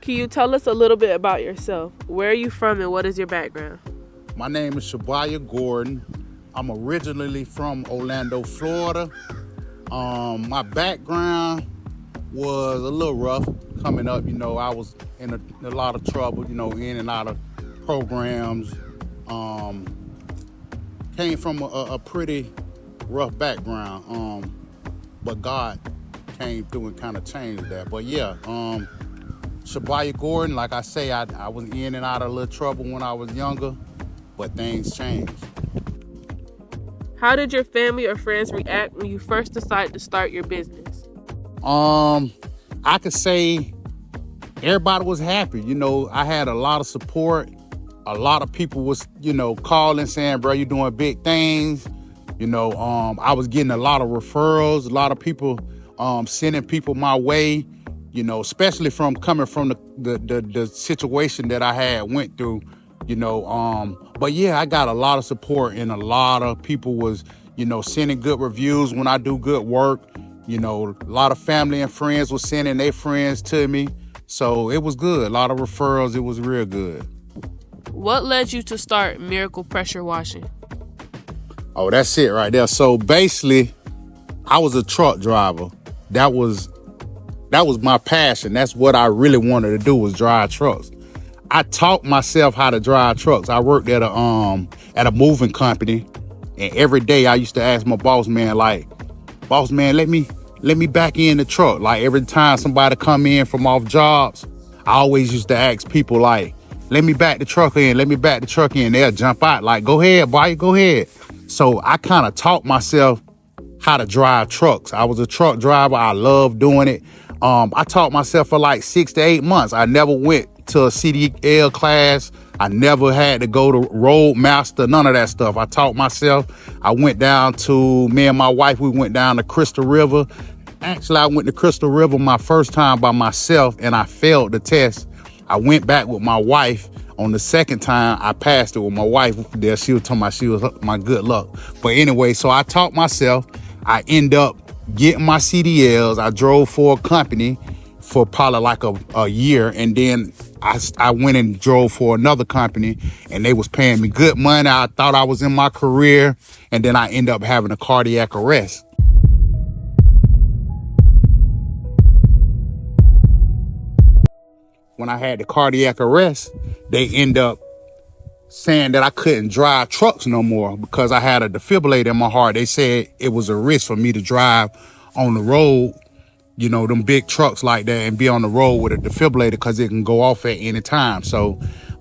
Can you tell us a little bit about yourself? Where are you from and what is your background? My name is Shabaya Gordon. I'm originally from Orlando, Florida. My background was a little rough coming up. I was in a lot of trouble, in and out of programs. Came from a pretty rough background, but God came through and kind of changed that. But yeah, Shabaya Gordon, like I say, I was in and out of a little trouble when I was younger, but things changed. How did your family or friends react when you first decided to start your business? I could say everybody was happy. I had a lot of support. A lot of people was, calling saying, bro, you're doing big things. I was getting a lot of referrals, a lot of people sending people my way, especially from coming from the situation that I had went through, but yeah, I got a lot of support and a lot of people was, sending good reviews when I do good work. A lot of family and friends was sending their friends to me. So it was good. A lot of referrals. It was real good. What led you to start Miracle Pressure Washing? Oh, that's it right there. So basically, I was a truck driver. That was my passion. That's what I really wanted to do, was drive trucks. I taught myself how to drive trucks. I worked at a moving company, and every day I used to ask my boss man, let me back in the truck. Like every time somebody come in from off jobs, I always used to ask people let me back the truck in, let me back the truck in. They'll jump out like, go ahead, boy, go ahead. So I kind of taught myself how to drive trucks. I was a truck driver. I loved doing it. I taught myself for like 6 to 8 months. I never went to a CDL class. I never had to go to Roadmaster, none of that stuff. I taught myself. I went down to, me and my wife, we went down to Crystal River. Actually, I went to Crystal River my first time by myself and I failed the test. I went back with my wife. On the second time, I passed it with my wife there. She was talking about she was my good luck. But anyway, so I taught myself. I end up getting my CDLs. I drove for a company for probably like a year. And then I went and drove for another company and they was paying me good money. I thought I was in my career. And then I end up having a cardiac arrest. When I had the cardiac arrest, they end up saying that I couldn't drive trucks no more because I had a defibrillator in my heart. They said it was a risk for me to drive on the road, them big trucks like that, and be on the road with a defibrillator because it can go off at any time. So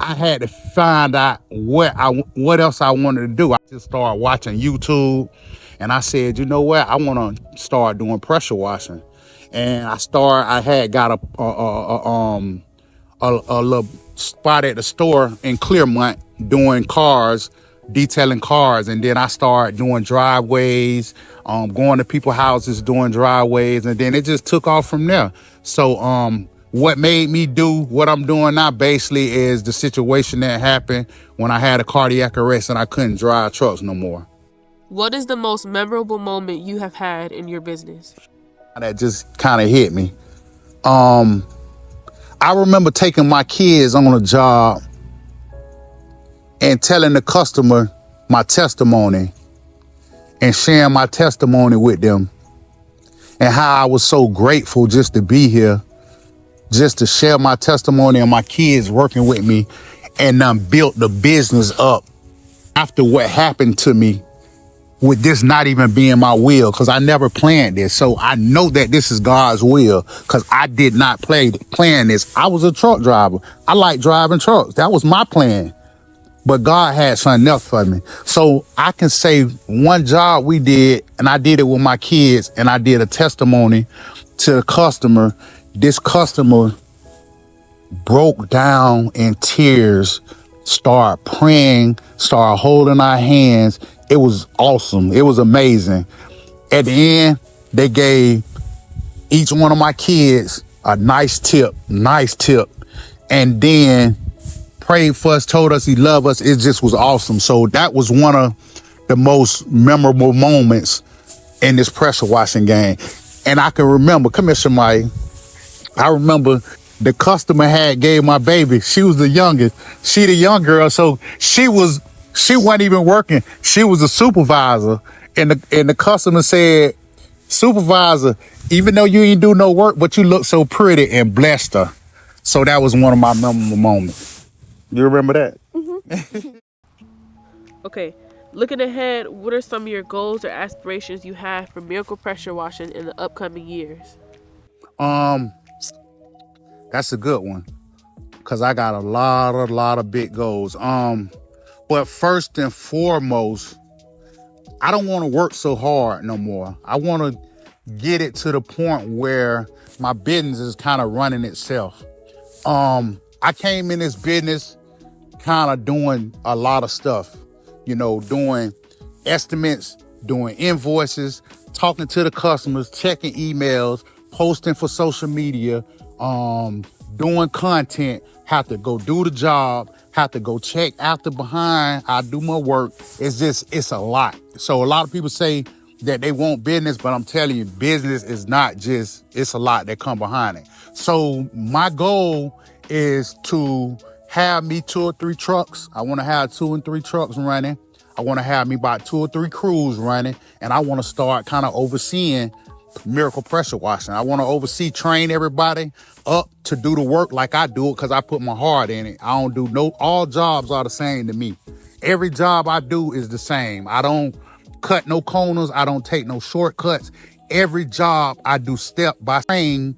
I had to find out what else I wanted to do. I just started watching YouTube and I said, you know what? I want to start doing pressure washing. And I had got a little spot at the store in Clearmont doing cars, detailing cars. And then I started doing driveways, going to people's houses, doing driveways. And then it just took off from there. So what made me do what I'm doing now basically is the situation that happened when I had a cardiac arrest and I couldn't drive trucks no more. What is the most memorable moment you have had in your business? That just kind of hit me. I remember taking my kids on a job and telling the customer my testimony and sharing my testimony with them and how I was so grateful just to be here, just to share my testimony and my kids working with me and built the business up after what happened to me, with this not even being my will, because I never planned this. So I know that this is God's will because I did not plan this. I was a truck driver. I like driving trucks. That was my plan. But God had something else for me. So I can say one job we did, and I did it with my kids, and I did a testimony to the customer. This customer broke down in tears, started praying, started holding our hands. It was awesome. It was amazing. At the end, they gave each one of my kids a nice tip. And then prayed for us, told us he loved us. It just was awesome. So that was one of the most memorable moments in this pressure washing game. And I can remember, come here, somebody. I remember the customer had gave my baby. She was the youngest. She the young girl, so she wasn't even working. She was a supervisor, and the customer said, "Supervisor, even though you ain't do no work, but you look so pretty," and blessed her. So that was one of my memorable moments. You remember that? Okay, looking ahead, what are some of your goals or aspirations you have for Miracle Pressure Washing in the upcoming years? Um, that's a good one, cause I got a lot of big goals. But first and foremost, I don't want to work so hard no more. I want to get it to the point where my business is kind of running itself. I came in this business kind of doing a lot of stuff, doing estimates, doing invoices, talking to the customers, checking emails, posting for social media, doing content, have to go do the job, have to go check after behind. I do my work. It's a lot. So a lot of people say that they want business, but I'm telling you, business is not just, it's a lot that come behind it. So my goal is to have me 2 or 3 trucks. I want to have 2 and 3 trucks running. I want to have me about 2 or 3 crews running, and I want to start kind of overseeing Miracle Pressure Washing. I want to oversee, train everybody up to do the work like I do it, because I put my heart in it. I don't do all jobs are the same to me. Every job I do is the same. I don't cut no corners. I don't take no shortcuts. Every job I do step by train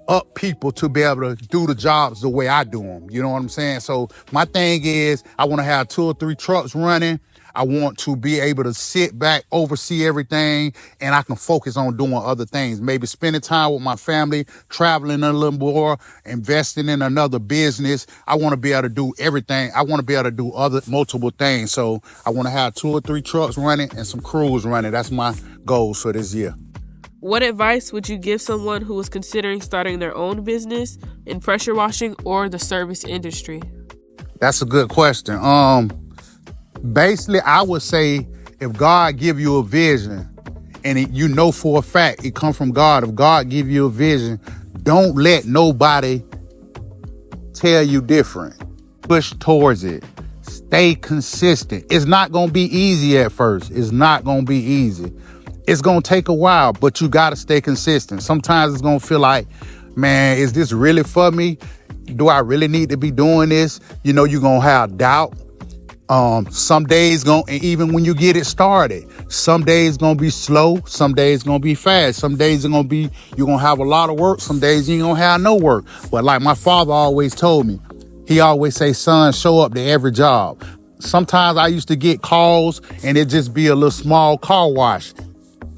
up people to be able to do the jobs the way I do them. You know what I'm saying? So my thing is, I want to have 2 or 3 trucks running. I want to be able to sit back, oversee everything, and I can focus on doing other things. Maybe spending time with my family, traveling a little more, investing in another business. I want to be able to do everything. I want to be able to do other multiple things. So I want to have 2 or 3 trucks running and some crews running. That's my goals for this year. What advice would you give someone who is considering starting their own business in pressure washing or the service industry? That's a good question. Basically, I would say, if God give you a vision, and you know for a fact it come from God, if God give you a vision, don't let nobody tell you different. Push towards it. Stay consistent. It's not going to be easy at first. It's not going to be easy. It's going to take a while, but you got to stay consistent. Sometimes it's going to feel like, man, is this really for me? Do I really need to be doing this? You're going to have doubt. Some days even when you get it started, some days gonna be slow, some days gonna be fast, some days you're gonna have a lot of work, some days you ain't gonna have no work. But like my father always told me, he always say, son, show up to every job. Sometimes I used to get calls and it just be a little small car wash,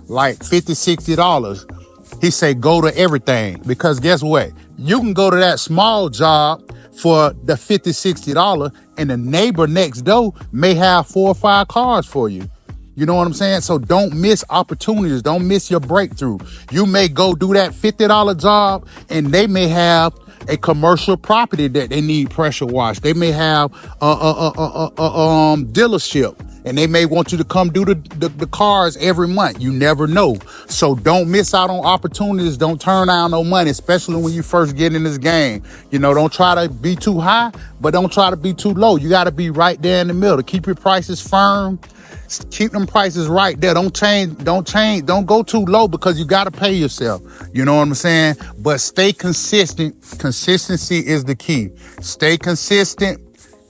like $50, $60. He say, go to everything, because guess what? You can go to that small job for the $50, $60, and the neighbor next door may have 4 or 5 cars for you. You know what I'm saying? So don't miss opportunities. Don't miss your breakthrough. You may go do that $50 job, and they may have a commercial property that they need pressure washed. They may have a dealership, and they may want you to come do the cars every month. You never know. So don't miss out on opportunities. Don't turn down no money, especially when you first get in this game. Don't try to be too high, but don't try to be too low. You got to be right there in the middle. Keep your prices firm. Keep them prices right there. Don't change. Don't go too low, because you got to pay yourself. You know what I'm saying? But stay consistent. Consistency is the key. Stay consistent.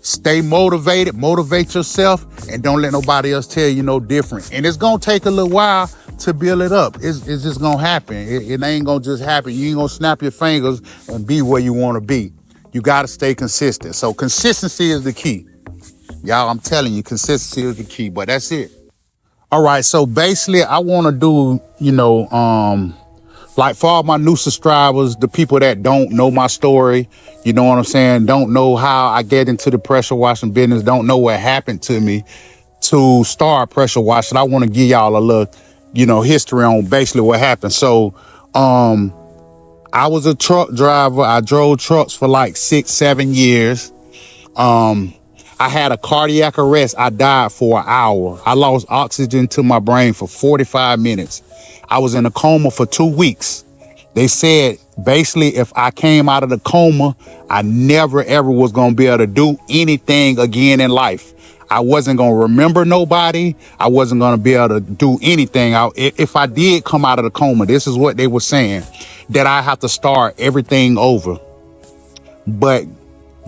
Stay motivated. Motivate yourself, and don't let nobody else tell you no different. And it's gonna take a little while to build it up. It's just gonna happen. It ain't gonna just happen. You ain't gonna snap your fingers and be where you want to be. You got to stay consistent. So consistency is the key. Y'all, I'm telling you, consistency is the key, but that's it. All right, so basically I want to do, like for all my new subscribers, the people that don't know my story, you know what I'm saying, don't know how I get into the pressure washing business, don't know what happened to me to start pressure washing. I want to give y'all a little, history on basically what happened. So, I was a truck driver. I drove trucks for like 6-7 years. I had a cardiac arrest. I died for an hour. I lost oxygen to my brain for 45 minutes. I was in a coma for 2 weeks. They said Basically, if I came out of the coma, I never ever was going to be able to do anything again in life. I wasn't going to remember nobody. I wasn't going to be able to do anything. If I did come out of the coma, this is what they were saying, that I have to start everything over. But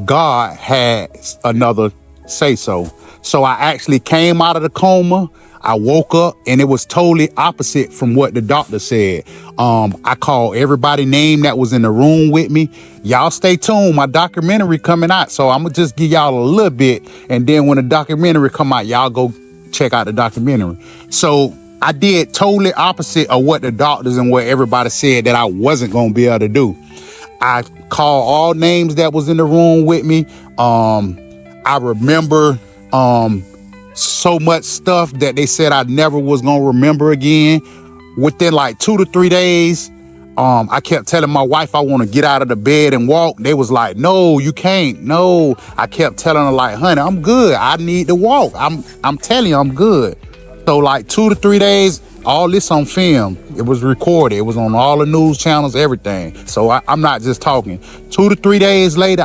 God had another say so. So I actually came out of the coma. I woke up and it was totally opposite from what the doctor said. I called everybody name that was in the room with me. Y'all stay tuned. My documentary coming out. So I'm gonna just give y'all a little bit. And then when the documentary come out, y'all go check out the documentary. So I did totally opposite of what the doctors and what everybody said that I wasn't gonna be able to do. I called all names that was in the room with me. I remember so much stuff that they said I never was gonna remember again. Within like 2 to 3 days, I kept telling my wife I want to get out of the bed and walk. They was like, no, you can't. No. I kept telling her like, honey, I'm good. I need to walk. I'm telling you, I'm good. So like 2 to 3 days, all this on film. It was recorded. It was on all the news channels, everything. So I'm not just talking. 2 to 3 days later,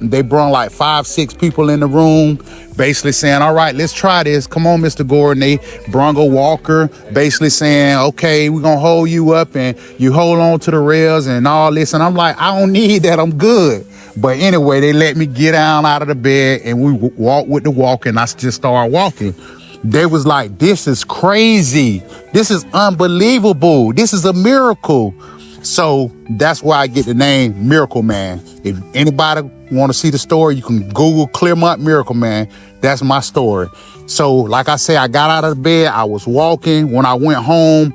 they brought like 5, 6 people in the room, basically saying, all right, let's try this. Come on, Mr. Gordon. They brung a walker, basically saying, okay, we're going to hold you up and you hold on to the rails and all this. And I'm like, I don't need that. I'm good. But anyway, they let me get down out of the bed and we walked with the walk and I just started walking. They was like, this is crazy. This is unbelievable. This is a miracle. So that's why I get the name Miracle Man. If anybody want to see the story, you can Google Clearmont Miracle Man. That's my story. So like I said, I got out of the bed. I was walking. When I went home,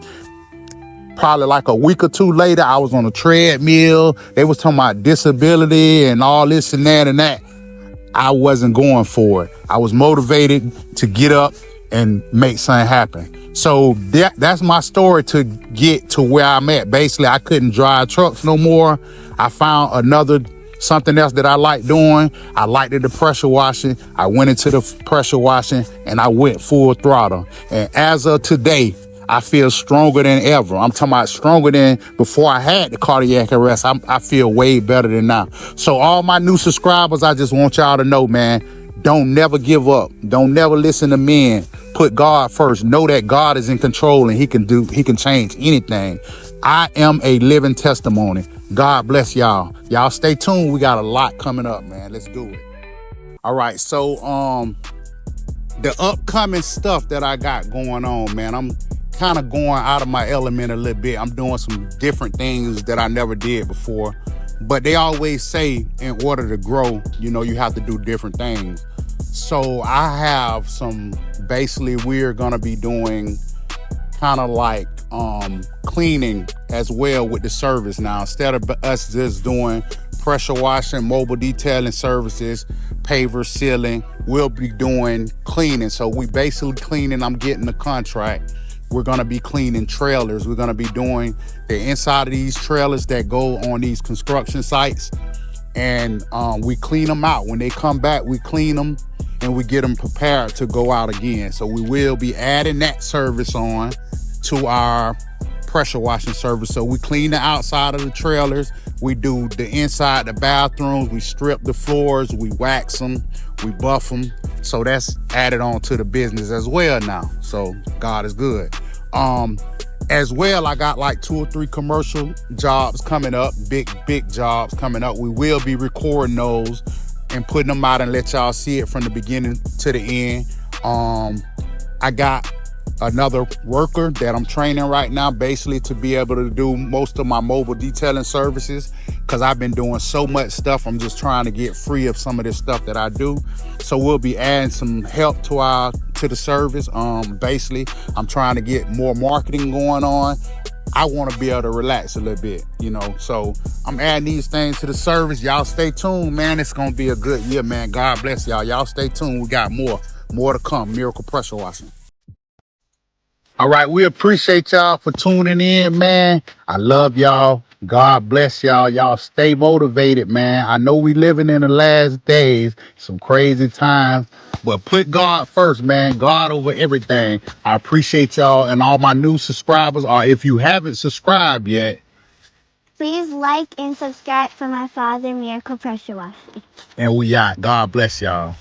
probably like a week or 2 later, I was on a treadmill. They was talking about disability and all this and that and that. I wasn't going for it. I was motivated to get up and make something happen. So that's my story to get to where I'm at. Basically, I couldn't drive trucks no more. I found something else that I like doing. I liked the pressure washing. I went into the pressure washing and I went full throttle. And as of today, I feel stronger than ever. I'm talking about stronger than before I had the cardiac arrest. I feel way better than now. So all my new subscribers, I just want y'all to know, man, don't never give up. Don't never listen to men. Put God first. Know that God is in control and he can change anything. I am a living testimony. God bless y'all. Y'all stay tuned. We got a lot coming up, man. Let's do it. All right. So, the upcoming stuff that I got going on, man, I'm kind of going out of my element a little bit. I'm doing some different things that I never did before. But they always say in order to grow, you have to do different things. So I have basically we're going to be doing kind of like cleaning as well with the service now. Instead of us just doing pressure washing, mobile detailing services, paver sealing, we'll be doing cleaning. So we basically cleaning. I'm getting the contract. We're going to be cleaning trailers. We're going to be doing the inside of these trailers that go on these construction sites. And we clean them out. When they come back, we clean them and we get them prepared to go out again. So we will be adding that service on to our pressure washing service. So we clean the outside of the trailers. We do the inside, the bathrooms. We strip the floors. We wax them. We buff them. So that's added on to the business as well now. So God is good. As well, I got like 2 or 3 commercial jobs coming up, big jobs coming up. We will be recording those and putting them out and let y'all see it from the beginning to the end. I got another worker that I'm training right now, basically to be able to do most of my mobile detailing services, because I've been doing so much stuff. I'm just trying to get free of some of this stuff that I do. So we'll be adding some help to the service. Basically, I'm trying to get more marketing going on. I want to be able to relax a little bit, so I'm adding these things to the service. Y'all stay tuned, man. It's going to be a good year, man. God bless y'all. Y'all stay tuned. We got more to come. Miracle Pressure Washing. All right, we appreciate y'all for tuning in, man. I love y'all. God bless y'all. Y'all stay motivated, man. I know we living in the last days, some crazy times, but put God first, man. God over everything. I appreciate y'all and all my new subscribers. Or if you haven't subscribed yet, Please like and subscribe for my father, Miracle Pressure Washing. And we out. God bless y'all.